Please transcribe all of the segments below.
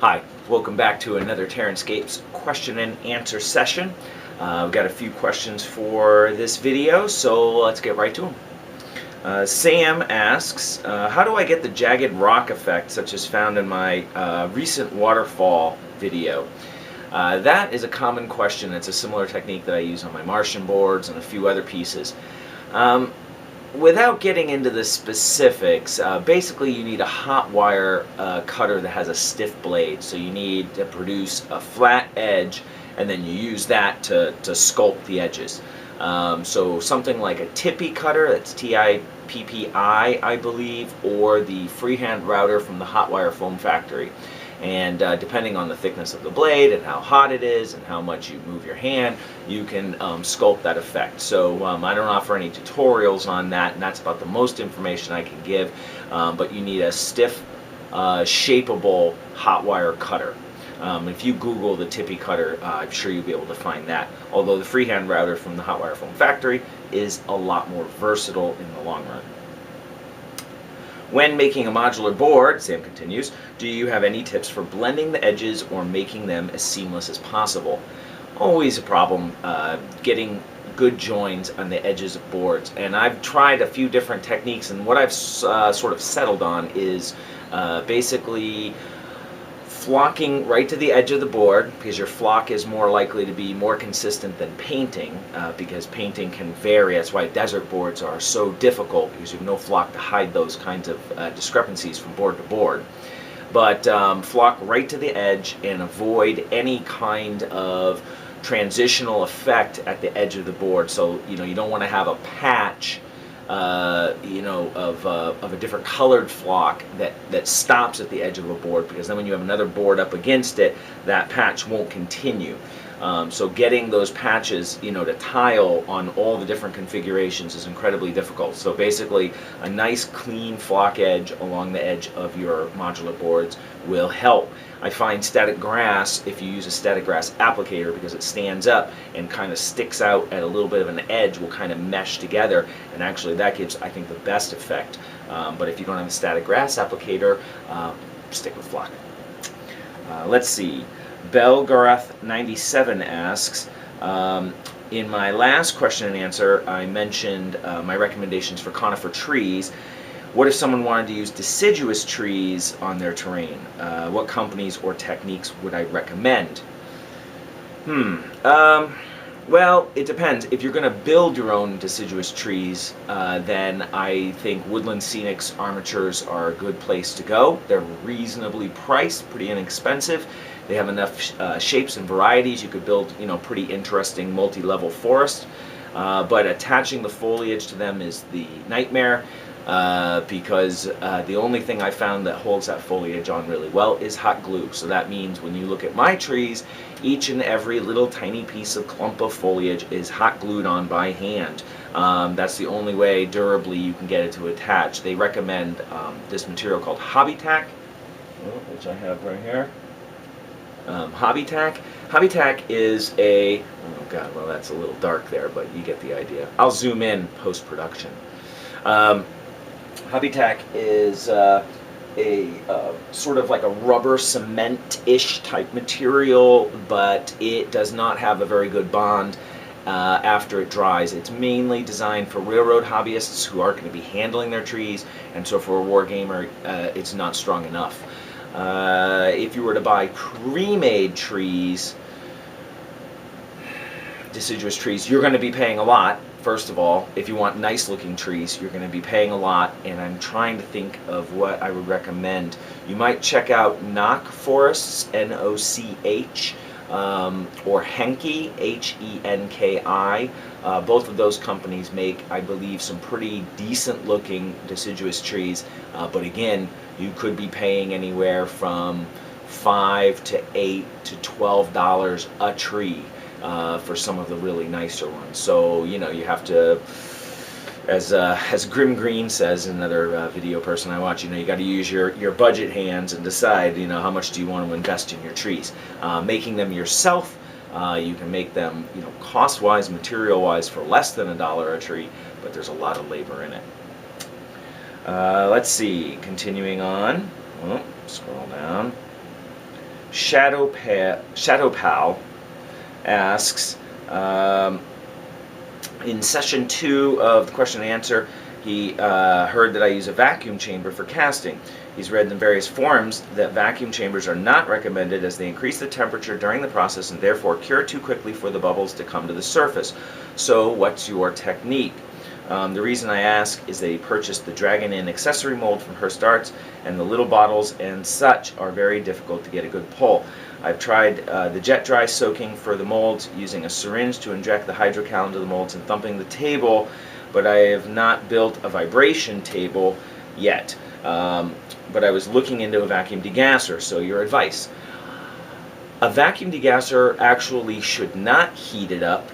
Hi, welcome back to another TerranScapes question and answer session. We've got a few questions for this video, so let's get right to them. Sam asks, how do I get the jagged rock effect such as found in my recent waterfall video? That is a common question. It's a similar technique that I use on my Martian boards and a few other pieces. Without getting into the specifics, basically you need a hot wire cutter that has a stiff blade. So you need to produce a flat edge, and then you use that to sculpt the edges. So something like a tippy cutter, that's T-I-P-P-I, I believe, or the freehand router from the hot wire foam factory. And depending on the thickness of the blade and how hot it is and how much you move your hand, you can sculpt that effect. So I don't offer any tutorials on that, and that's about the most information I can give. But you need a stiff, shapeable hot wire cutter. If you Google the tippy cutter, I'm sure you'll be able to find that. Although the freehand router from the hot wire foam factory is a lot more versatile in the long run. When making a modular board, Sam continues, do you have any tips for blending the edges or making them as seamless as possible? Always a problem getting good joins on the edges of boards, and I've tried a few different techniques, and what I've sort of settled on is basically flocking right to the edge of the board, because your flock is more likely to be more consistent than painting, because painting can vary. That's why desert boards are so difficult, because you have no flock to hide those kinds of discrepancies from board to board. But flock right to the edge and avoid any kind of transitional effect at the edge of the board. So you don't want to have a patch of a different colored flock that stops at the edge of a board, because then when you have another board up against it, that patch won't continue. So getting those patches to tile on all the different configurations is incredibly difficult. So basically a nice clean flock edge along the edge of your modular boards will help. I find static grass, if you use a static grass applicator, because it stands up and kind of sticks out at a little bit of an edge, will kind of mesh together, and actually that gives, I think, the best effect. But if you don't have a static grass applicator, stick with flock. Let's see. Belgarath97 asks, in my last question and answer, I mentioned my recommendations for conifer trees. What if someone wanted to use deciduous trees on their terrain? What companies or techniques would I recommend? Well, it depends. If you're going to build your own deciduous trees, then I think Woodland Scenics armatures are a good place to go. They're reasonably priced, pretty inexpensive. They have enough shapes and varieties. You could build, pretty interesting multi-level forest. But attaching the foliage to them is the nightmare, because the only thing I found that holds that foliage on really well is hot glue. So that means when you look at my trees, each and every little tiny piece of clump of foliage is hot glued on by hand. That's the only way durably you can get it to attach. They recommend this material called Hobby Tack, which I have right here. Hobby Tack. Hobby Tack is a, oh god, well that's a little dark there, but you get the idea. I'll zoom in post-production. Hobby Tack is a sort of like a rubber cement-ish type material, but it does not have a very good bond after it dries. It's mainly designed for railroad hobbyists who aren't going to be handling their trees, and so for a war gamer, it's not strong enough. If you were to buy pre-made trees, deciduous trees, you're going to be paying a lot. First of all, if you want nice looking trees, you're going to be paying a lot, and I'm trying to think of what I would recommend. You might check out Nock Forests, N-O-C-H, or Henki, H-E-N-K-I. Both of those companies make, I believe, some pretty decent looking deciduous trees, but again, you could be paying anywhere from $5 to $8 to $12 a tree for some of the really nicer ones. So you have to, as Grim Green says, another video person I watch, you got to use your budget hands and decide how much do you want to invest in your trees. Making them yourself, you can make them cost-wise, material-wise, for less than $1 a tree, but there's a lot of labor in it. Let's see, continuing on. Scroll down. Shadow Pal asks, in session 2 of the question and answer, he heard that I use a vacuum chamber for casting. He's read in various forums that vacuum chambers are not recommended as they increase the temperature during the process and therefore cure too quickly for the bubbles to come to the surface. So what's your technique? The reason I ask is that he purchased the Dragon Inn accessory mold from Hirst Arts, and the little bottles and such are very difficult to get a good pull. I've tried the jet dry soaking for the molds, using a syringe to inject the hydrocal into the molds and thumping the table, but I have not built a vibration table yet. But I was looking into a vacuum degasser, so your advice. A vacuum degasser actually should not heat it up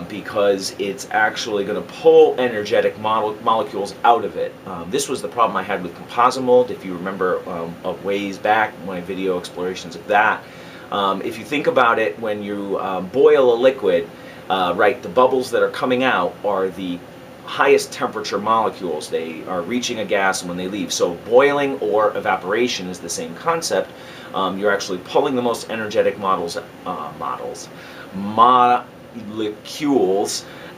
because it's actually going to pull energetic molecules out of it. This was the problem I had with composite mold, if you remember a ways back, my video explorations of that. If you think about it, when you boil a liquid, right, the bubbles that are coming out are the highest temperature molecules. They are reaching a gas when they leave. So boiling or evaporation is the same concept. You're actually pulling the most energetic molecules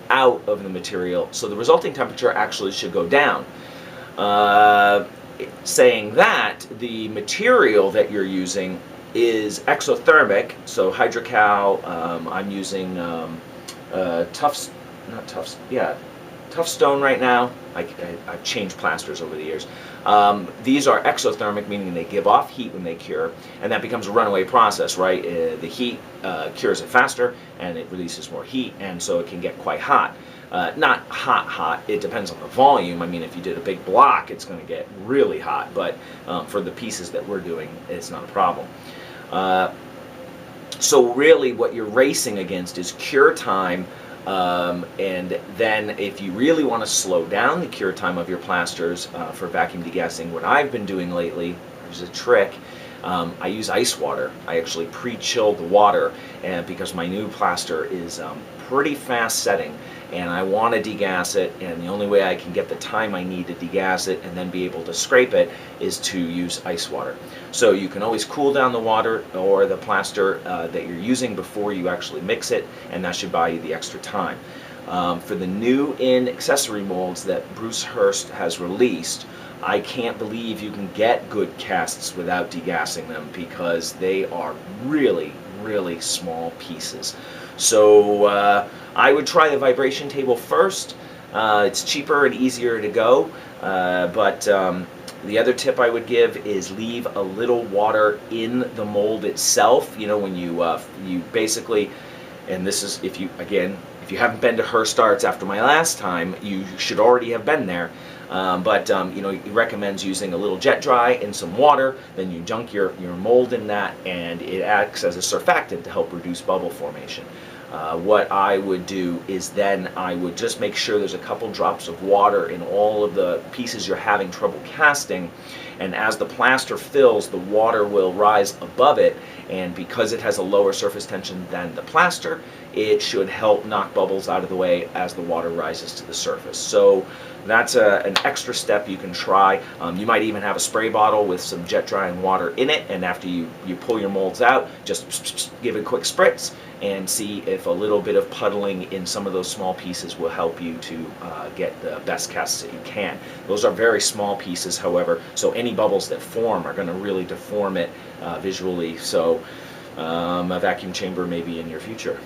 out of the material. So the resulting temperature actually should go down. Saying that, the material that you're using is exothermic. So hydrocal, I'm using Tough Stone right now. I've changed plasters over the years. These are exothermic, meaning they give off heat when they cure, and that becomes a runaway process, right? The heat cures it faster, and it releases more heat, and so it can get quite hot. Not hot, it depends on the volume. I mean, if you did a big block, it's going to get really hot, but for the pieces that we're doing, it's not a problem. So really what you're racing against is cure time. And then if you really want to slow down the cure time of your plasters for vacuum degassing, what I've been doing lately, there's a trick, I use ice water. I actually pre-chill the water because my new plaster is pretty fast setting, and I want to degas it, and the only way I can get the time I need to degas it and then be able to scrape it is to use ice water. So you can always cool down the water or the plaster that you're using before you actually mix it, and that should buy you the extra time. For the new in accessory molds that Bruce Hirst has released, I can't believe you can get good casts without degassing them because they are really, really small pieces. So I would try the vibration table first. It's cheaper and easier to go, but the other tip I would give is leave a little water in the mold itself. You know, when you basically, and this is if you haven't been to Hirst Arts after my last time, you should already have been there. You know, he recommends using a little jet dry and some water. Then you dunk your mold in that, and it acts as a surfactant to help reduce bubble formation. What I would do is then I would just make sure there's a couple drops of water in all of the pieces you're having trouble casting, and as the plaster fills, the water will rise above it, and because it has a lower surface tension than the plaster, it should help knock bubbles out of the way as the water rises to the surface. So that's an extra step you can try. You might even have a spray bottle with some jet drying water in it, and after you pull your molds out, just give it a quick spritz and see if a little bit of puddling in some of those small pieces will help you to get the best casts that you can. Those are very small pieces, however, so any bubbles that form are going to really deform it visually. So a vacuum chamber may be in your future.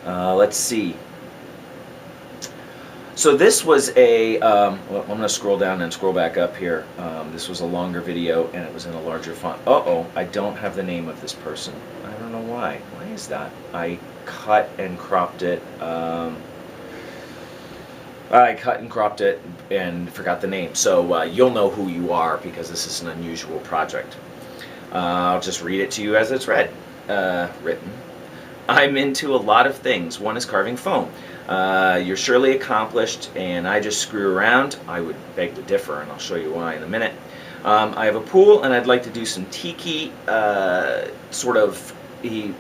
Let's see. So this was a, well, I'm going to scroll down and scroll back up here. This was a longer video and it was in a larger font. Uh-oh, I don't have the name of this person. I don't know why. Why is that? I cut and cropped it. And forgot the name. So you'll know who you are because this is an unusual project. I'll just read it to you as it's written. I'm into a lot of things. One is carving foam. You're surely accomplished, and I just screw around. I would beg to differ, and I'll show you why in a minute. I have a pool, and I'd like to do some tiki, sort of, he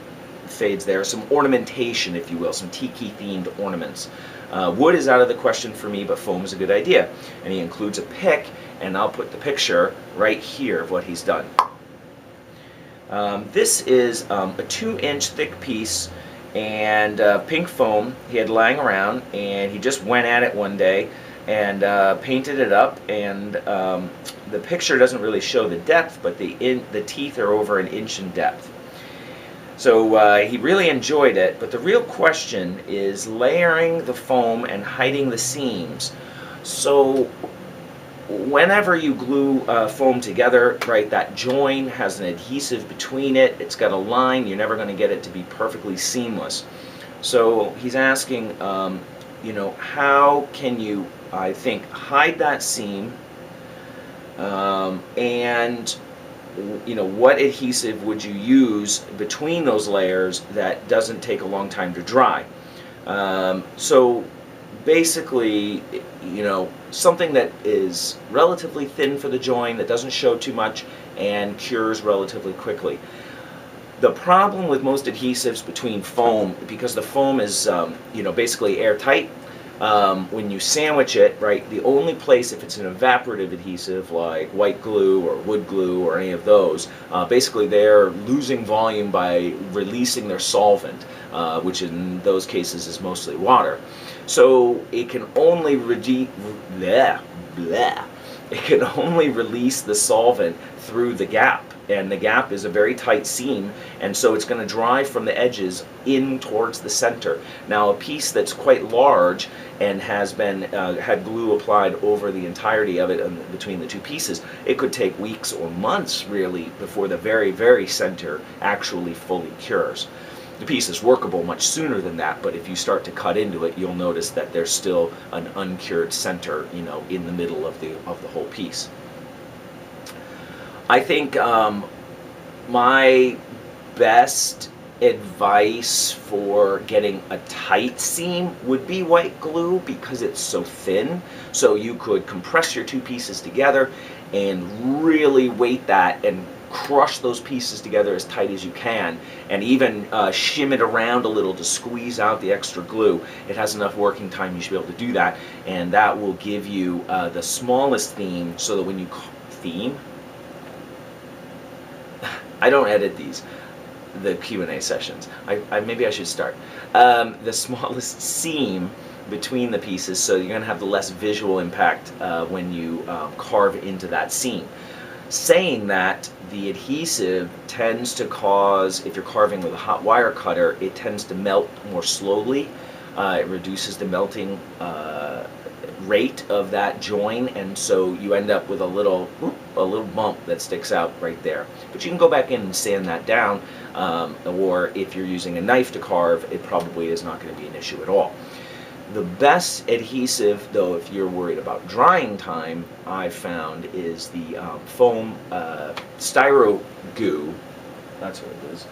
fades there, some ornamentation, if you will, some tiki-themed ornaments. Wood is out of the question for me, but foam is a good idea. And he includes a pick, and I'll put the picture right here of what he's done. This is a 2-inch thick piece and pink foam he had lying around, and he just went at it one day and painted it up, and the picture doesn't really show the depth, but the teeth are over an inch in depth. So he really enjoyed it, but the real question is layering the foam and hiding the seams. So whenever you glue foam together, right, that join has an adhesive between it, it's got a line, you're never going to get it to be perfectly seamless. So he's asking, you know, how can you, I think, hide that seam, and you know, what adhesive would you use between those layers that doesn't take a long time to dry? So basically, you know, something that is relatively thin for the join, that doesn't show too much, and cures relatively quickly. The problem with most adhesives between foam, because the foam is, you know, basically airtight, when you sandwich it, right, the only place, if it's an evaporative adhesive like white glue or wood glue or any of those, basically they're losing volume by releasing their solvent, which in those cases is mostly water. So it can only it can only release the solvent through the gap, and the gap is a very tight seam, and so it's going to dry from the edges in towards the center. Now, a piece that's quite large and has been had glue applied over the entirety of it between the two pieces, it could take weeks or months really before the very, very center actually fully cures. The piece is workable much sooner than that, but if you start to cut into it, you'll notice that there's still an uncured center, you know, in the middle of the whole piece. I think my best advice for getting a tight seam would be white glue, because it's so thin. So you could compress your two pieces together and really weight that and crush those pieces together as tight as you can, and even shim it around a little to squeeze out the extra glue. It has enough working time, you should be able to do that, and that will give you the smallest seam, so that when you I don't edit the Q&A sessions. Maybe I should start. The smallest seam between the pieces, so you're going to have the less visual impact when you carve into that seam. Saying that, the adhesive tends to cause, if you're carving with a hot wire cutter, it tends to melt more slowly. It reduces the melting rate of that join, and so you end up with a little bump that sticks out right there. But you can go back in and sand that down, or if you're using a knife to carve, it probably is not going to be an issue at all. The best adhesive, though, if you're worried about drying time, I've found is the foam styro goo. That's what it is.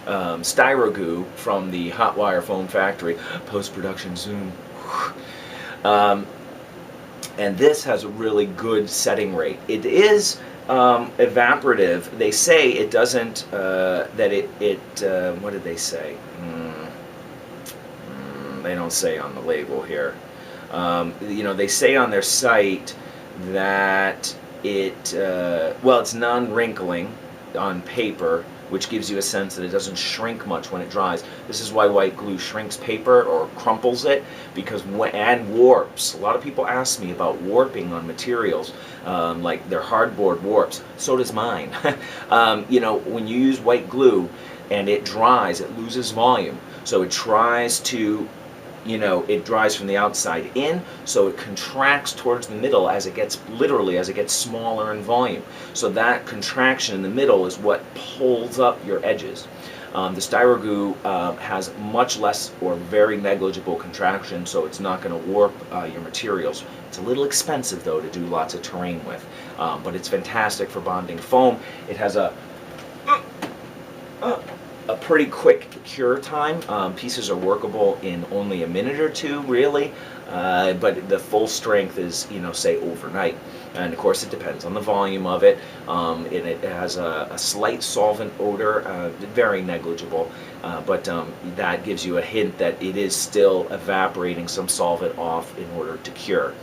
Styro goo from the Hot Wire Foam Factory. Post-production zoom. And this has a really good setting rate. It is evaporative. They say it doesn't, that it what did they say? They don't say on the label here. You know, they say on their site that it, well, it's non-wrinkling on paper, which gives you a sense that it doesn't shrink much when it dries. This is why white glue shrinks paper or crumples it, because and warps. A lot of people ask me about warping on materials, like their hardboard warps. So does mine. You know, when you use white glue and it dries, it loses volume. So it tries to, you know, it dries from the outside in, so it contracts towards the middle as it gets, literally, as it gets smaller in volume. So that contraction in the middle is what pulls up your edges. The styro goo has much less or very negligible contraction, so it's not going to warp your materials. It's a little expensive, though, to do lots of terrain with, but it's fantastic for bonding foam. It has a pretty quick cure time. Pieces are workable in only a minute or two, really, but the full strength is, you know, say overnight. And of course it depends on the volume of it. And it has a slight solvent odor, very negligible, but that gives you a hint that it is still evaporating some solvent off in order to cure.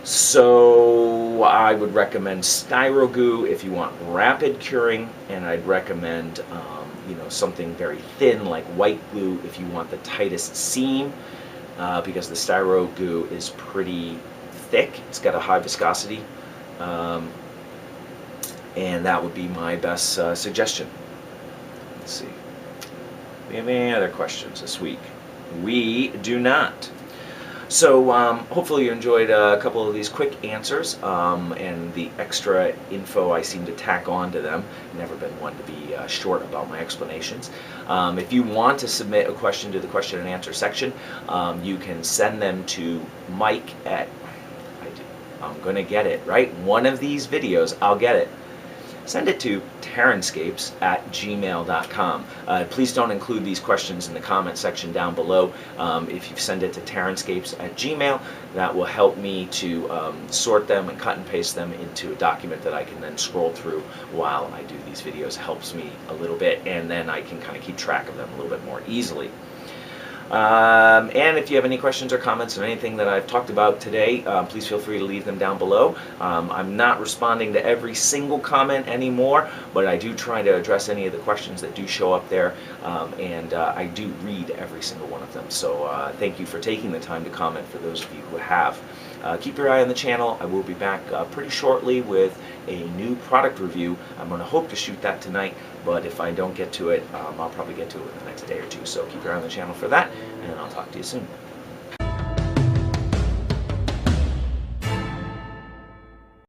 So I would recommend styro goo if you want rapid curing, and I'd recommend something very thin like white glue if you want the tightest seam, because the styro goo is pretty thick. It's got a high viscosity, and that would be my best suggestion. Let's see. Do we have any other questions this week? We do not. So hopefully you enjoyed a couple of these quick answers and the extra info I seem to tack on to them. Never been one to be short about my explanations. If you want to submit a question to the question and answer section, you can send them to Mike at, I'm going to get it, right? One of these videos, I'll get it. Send it to TerranScapes@gmail.com. Please don't include these questions in the comment section down below. If you send it to TerranScapes@gmail, that will help me to sort them and cut and paste them into a document that I can then scroll through while I do these videos. It helps me a little bit, and then I can kind of keep track of them a little bit more easily. And if you have any questions or comments on anything that I've talked about today, please feel free to leave them down below. I'm not responding to every single comment anymore, but I do try to address any of the questions that do show up there, and I do read every single one of them. So thank you for taking the time to comment, for those of you who have. Keep your eye on the channel. I will be back pretty shortly with a new product review. I'm going to hope to shoot that tonight, but if I don't get to it, I'll probably get to it in the next day or two. So keep your eye on the channel for that, and I'll talk to you soon.